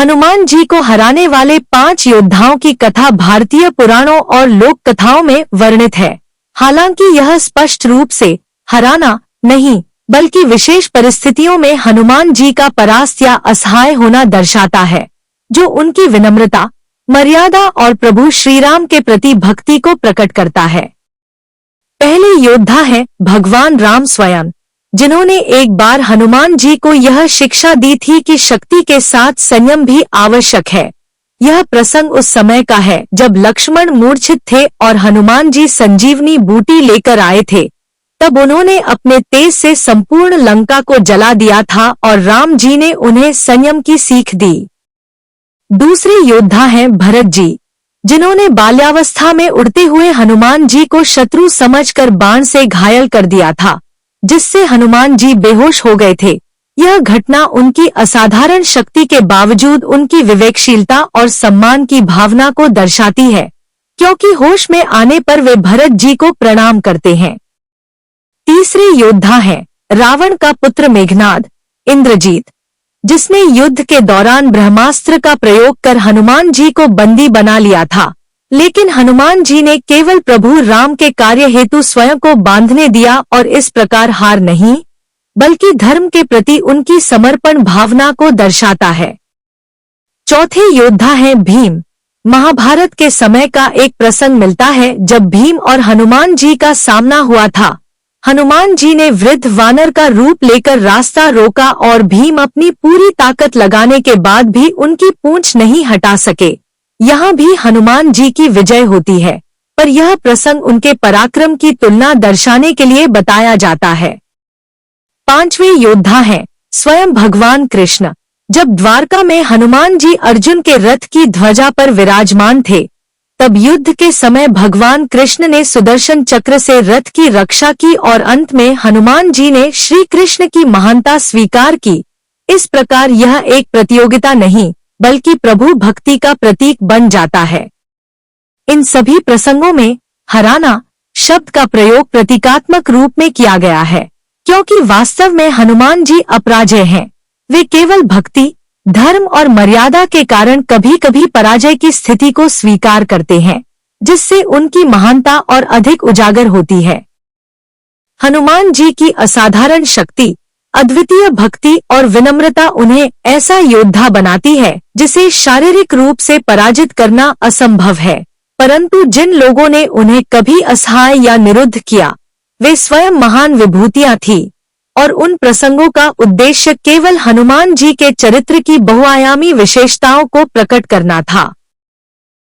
हनुमान जी को हराने वाले 5 योद्धाओं की कथा भारतीय पुराणों और लोक कथाओं में वर्णित है। हालांकि यह स्पष्ट रूप से हराना नहीं, बल्कि विशेष परिस्थितियों में हनुमान जी का परास्त या असहाय होना दर्शाता है, जो उनकी विनम्रता, मर्यादा और प्रभु श्रीराम के प्रति भक्ति को प्रकट करता है। पहले योद्धा है भगवान राम स्वयं, जिन्होंने एक बार हनुमान जी को यह शिक्षा दी थी कि शक्ति के साथ संयम भी आवश्यक है। यह प्रसंग उस समय का है जब लक्ष्मण मूर्छित थे और हनुमान जी संजीवनी बूटी लेकर आए थे। तब उन्होंने अपने तेज से संपूर्ण लंका को जला दिया था और राम जी ने उन्हें संयम की सीख दी। दूसरे योद्धा हैं भरत जी, जिन्होंने बाल्यावस्था में उड़ते हुए हनुमान जी को शत्रु समझकर बाण से घायल कर दिया था, जिससे हनुमान जी बेहोश हो गए थे। यह घटना उनकी असाधारण शक्ति के बावजूद उनकी विवेकशीलता और सम्मान की भावना को दर्शाती है, क्योंकि होश में आने पर वे भरत जी को प्रणाम करते हैं। तीसरे योद्धा हैं रावण का पुत्र मेघनाद, इंद्रजीत, जिसने युद्ध के दौरान ब्रह्मास्त्र का प्रयोग कर हनुमान जी को बंदी बना लिया था, लेकिन हनुमान जी ने केवल प्रभु राम के कार्य हेतु स्वयं को बांधने दिया और इस प्रकार हार नहीं, बल्कि धर्म के प्रति उनकी समर्पण भावना को दर्शाता है। चौथे योद्धा हैं भीम। महाभारत के समय का एक प्रसंग मिलता है जब भीम और हनुमान जी का सामना हुआ था। हनुमान जी ने वृद्ध वानर का रूप लेकर रास्ता रोका और भीम अपनी पूरी ताकत लगाने के बाद भी उनकी पूंछ नहीं हटा सके। यहाँ भी हनुमान जी की विजय होती है, पर यह प्रसंग उनके पराक्रम की तुलना दर्शाने के लिए बताया जाता है। पांचवें योद्धा हैं स्वयं भगवान कृष्ण। जब द्वारका में हनुमान जी अर्जुन के रथ की ध्वजा पर विराजमान थे, तब युद्ध के समय भगवान कृष्ण ने सुदर्शन चक्र से रथ की रक्षा की और अंत में हनुमान जी ने श्री कृष्ण की महानता स्वीकार की। इस प्रकार यह एक प्रतियोगिता नहीं, बल्कि प्रभु भक्ति का प्रतीक बन जाता है। इन सभी प्रसंगों में हराना शब्द का प्रयोग प्रतीकात्मक रूप में किया गया है, क्योंकि वास्तव में हनुमान जी अपराजय हैं। वे केवल भक्ति, धर्म और मर्यादा के कारण कभी कभी पराजय की स्थिति को स्वीकार करते हैं, जिससे उनकी महानता और अधिक उजागर होती है। हनुमान जी की असाधारण शक्ति, अद्वितीय भक्ति और विनम्रता उन्हें ऐसा योद्धा बनाती है जिसे शारीरिक रूप से पराजित करना असंभव है। परंतु जिन लोगों ने उन्हें कभी असहाय या निरुद्ध किया, वे स्वयं महान विभूतियां थीं, और उन प्रसंगों का उद्देश्य केवल हनुमान जी के चरित्र की बहुआयामी विशेषताओं को प्रकट करना था।